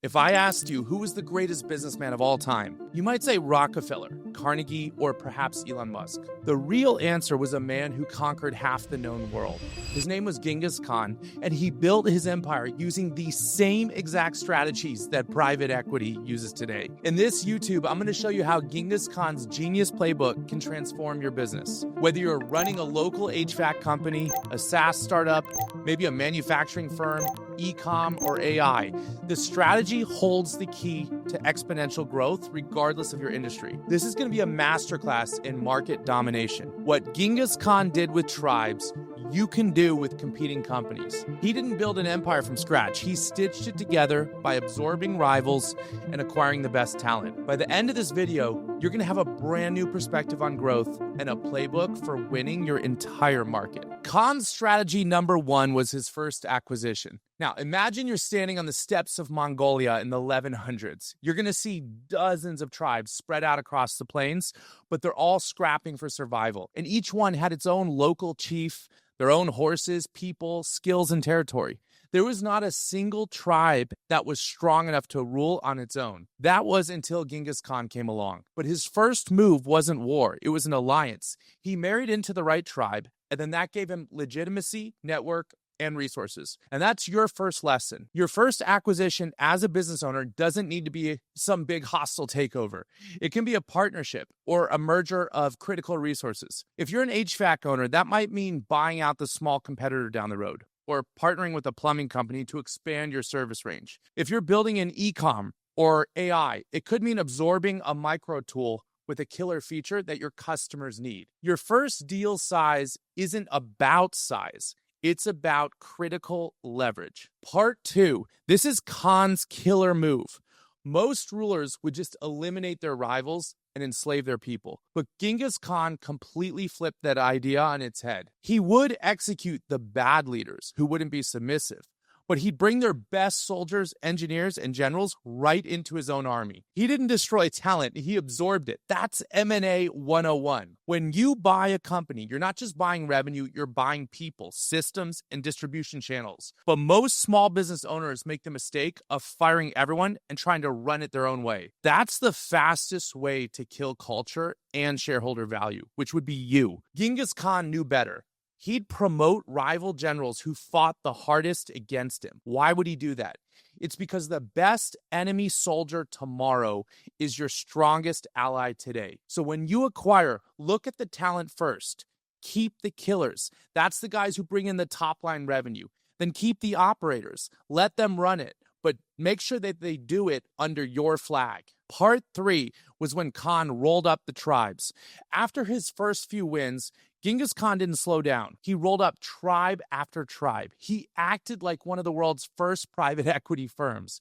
If I asked you who is the greatest businessman of all time, you might say Rockefeller, Carnegie, or perhaps Elon Musk. The real answer was a man who conquered half the known world. His name was Genghis Khan, and he built his empire using the same exact strategies that private equity uses today. In this YouTube, I'm going to show you how Genghis Khan's genius playbook can transform your business. Whether you're running a local HVAC company, a SaaS startup, maybe a manufacturing firm, e-com, or AI, the strategy holds the key to exponential growth regardless of your industry. This is going to be a masterclass in market domination. What Genghis Khan did with tribes, you can do with competing companies. He didn't build an empire from scratch. He stitched it together by absorbing rivals and acquiring the best talent. By the end of this video, you're going to have a brand new perspective on growth and a playbook for winning your entire market. Khan's strategy number one was his first acquisition. Now, imagine you're standing on the steppes of Mongolia in the 1100s. You're going to see dozens of tribes spread out across the plains, but they're all scrapping for survival. And each one had its own local chief, their own horses, people, skills, and territory. There was not a single tribe that was strong enough to rule on its own. That was until Genghis Khan came along. But his first move wasn't war. It was an alliance. He married into the right tribe, and then that gave him legitimacy, network, and resources. And that's your first lesson. Your first acquisition as a business owner doesn't need to be some big hostile takeover. It can be a partnership or a merger of critical resources. If you're an HVAC owner, that might mean buying out the small competitor down the road or partnering with a plumbing company to expand your service range. If you're building an e-com or AI, it could mean absorbing a micro tool with a killer feature that your customers need. Your first deal size isn't about size. It's about critical leverage. Part two, this is Khan's killer move. Most rulers would just eliminate their rivals and enslave their people. But Genghis Khan completely flipped that idea on its head. He would execute the bad leaders who wouldn't be submissive, but he'd bring their best soldiers, engineers, and generals right into his own army. He didn't destroy talent, he absorbed it. That's M&A 101. When you buy a company, you're not just buying revenue, you're buying people, systems, and distribution channels. But most small business owners make the mistake of firing everyone and trying to run it their own way. That's the fastest way to kill culture and shareholder value, which would be you. Genghis Khan knew better. He'd promote rival generals who fought the hardest against him. Why would he do that? It's because the best enemy soldier tomorrow is your strongest ally today. So when you acquire, look at the talent first. Keep the killers. That's the guys who bring in the top line revenue. Then keep the operators. Let them run it, but make sure that they do it under your flag. Part three was when Khan rolled up the tribes. After his first few wins, Genghis Khan didn't slow down. He rolled up tribe after tribe. He acted like one of the world's first private equity firms.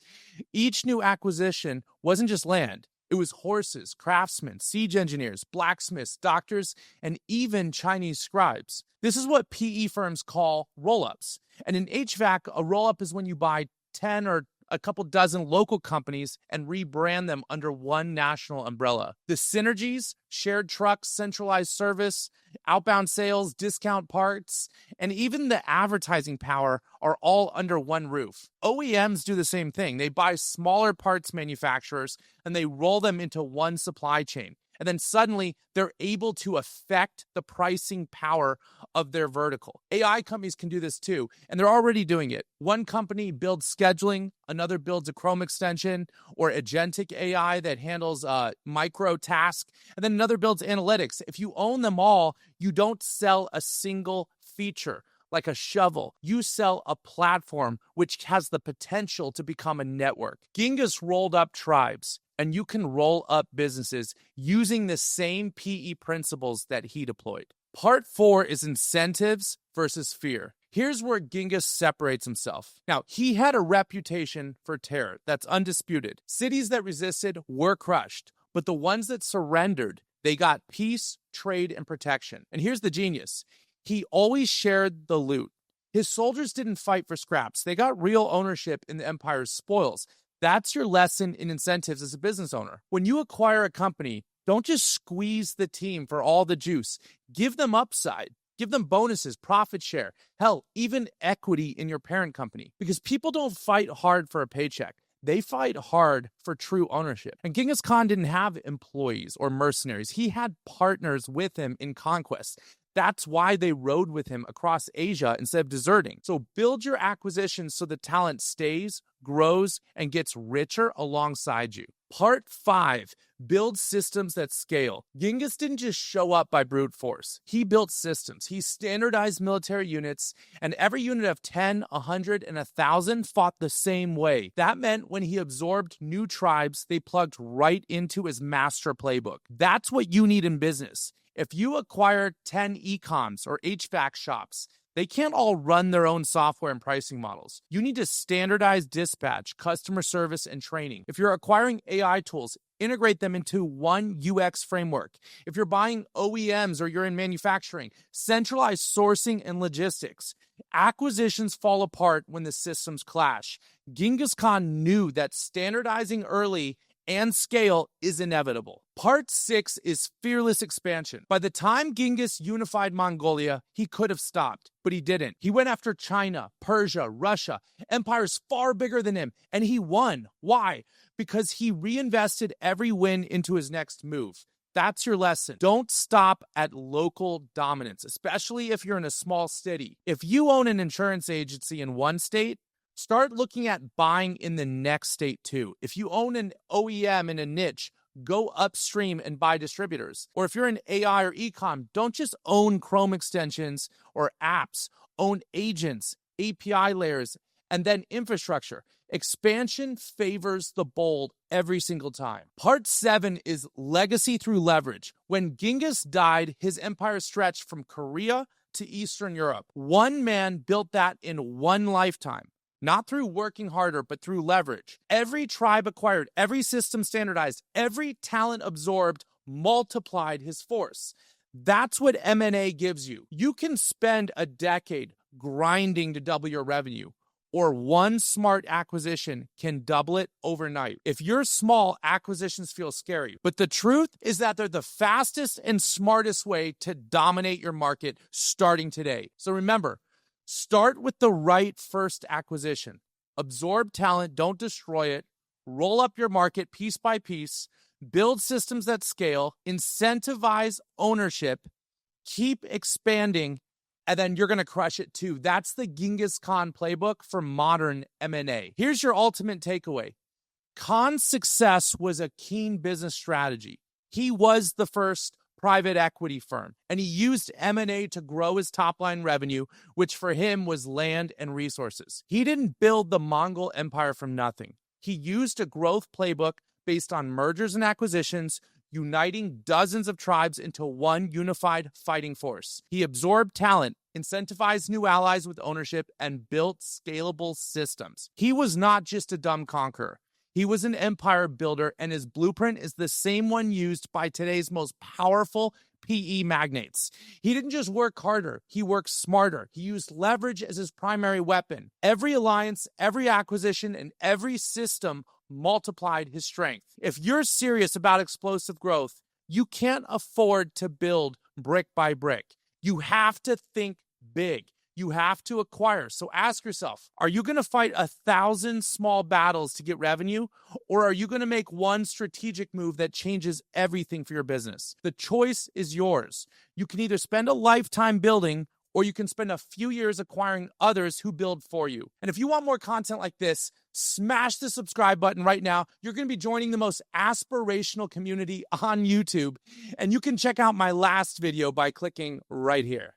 Each new acquisition wasn't just land. It was horses, craftsmen, siege engineers, blacksmiths, doctors, and even Chinese scribes. This is what PE firms call roll-ups. And in HVAC, a roll-up is when you buy 10 or a couple dozen local companies and rebrand them under one national umbrella. The synergies, shared trucks, centralized service, outbound sales, discount parts, and even the advertising power are all under one roof. OEMs do the same thing. They buy smaller parts manufacturers and they roll them into one supply chain. And then suddenly they're able to affect the pricing power of their vertical. AI companies can do this too, and they're already doing it. One company builds scheduling, another builds a Chrome extension or agentic AI that handles micro tasks, and then another builds analytics. If you own them all, you don't sell a single feature like a shovel. You sell a platform which has the potential to become a network. Genghis rolled up tribes, and you can roll up businesses using the same PE principles that he deployed. Part four is incentives versus fear. Here's where Genghis separates himself. Now, he had a reputation for terror that's undisputed. Cities that resisted were crushed, but the ones that surrendered, they got peace, trade, and protection. And here's the genius. He always shared the loot. His soldiers didn't fight for scraps. They got real ownership in the empire's spoils. That's your lesson in incentives as a business owner. When you acquire a company, don't just squeeze the team for all the juice. Give them upside. Give them bonuses, profit share, hell, even equity in your parent company. Because people don't fight hard for a paycheck. They fight hard for true ownership. And Genghis Khan didn't have employees or mercenaries. He had partners with him in conquest. That's why they rode with him across Asia instead of deserting. So build your acquisitions so the talent stays, grows, and gets richer alongside you. Part 5, build systems that scale. Genghis didn't just show up by brute force. He built systems. He standardized military units, and every unit of 10, 100, and 1,000 fought the same way. That meant when he absorbed new tribes, they plugged right into his master playbook. That's what you need in business. If you acquire 10 e-coms or HVAC shops, they can't all run their own software and pricing models. You need to standardize dispatch, customer service, and training. If you're acquiring AI tools, integrate them into one UX framework. If you're buying OEMs or you're in manufacturing, centralize sourcing and logistics. Acquisitions fall apart when the systems clash. Genghis Khan knew that standardizing early and scale is inevitable. Part 6 is fearless expansion. By the time Genghis unified Mongolia, he could have stopped, but he didn't. He went after China, Persia, Russia, empires far bigger than him, and he won. Why? Because he reinvested every win into his next move. That's your lesson. Don't stop at local dominance, especially if you're in a small city. If you own an insurance agency in one state, start looking at buying in the next state too. If you own an OEM in a niche, go upstream and buy distributors. Or if you're in AI or e-com, don't just own Chrome extensions or apps. Own agents, API layers, and then infrastructure. Expansion favors the bold every single time. Part 7 is legacy through leverage. When Genghis died, his empire stretched from Korea to Eastern Europe. One man built that in one lifetime. Not through working harder, but through leverage. Every tribe acquired, every system standardized, every talent absorbed multiplied his force. That's what M&A gives you. You can spend a decade grinding to double your revenue, or one smart acquisition can double it overnight. If you're small, acquisitions feel scary. But the truth is that they're the fastest and smartest way to dominate your market starting today. So remember, start with the right first acquisition. Absorb talent, don't destroy it. Roll up your market piece by piece. Build systems that scale. Incentivize ownership. Keep expanding, and then you're going to crush it too. That's the Genghis Khan playbook for modern M&A. Here's your ultimate takeaway. Khan's success was a keen business strategy. He was the first private equity firm, and he used M&A to grow his top-line revenue, which for him was land and resources. He didn't build the Mongol Empire from nothing. He used a growth playbook based on mergers and acquisitions, uniting dozens of tribes into one unified fighting force. He absorbed talent, incentivized new allies with ownership, and built scalable systems. He was not just a dumb conqueror. He was an empire builder, and his blueprint is the same one used by today's most powerful PE magnates. He didn't just work harder, he worked smarter. He used leverage as his primary weapon. Every alliance, every acquisition, and every system multiplied his strength. If you're serious about explosive growth, you can't afford to build brick by brick. You have to think big. You have to acquire. So ask yourself, are you going to fight 1,000 small battles to get revenue? Or are you going to make one strategic move that changes everything for your business? The choice is yours. You can either spend a lifetime building, or you can spend a few years acquiring others who build for you. And if you want more content like this, smash the subscribe button right now. You're going to be joining the most aspirational community on YouTube. And you can check out my last video by clicking right here.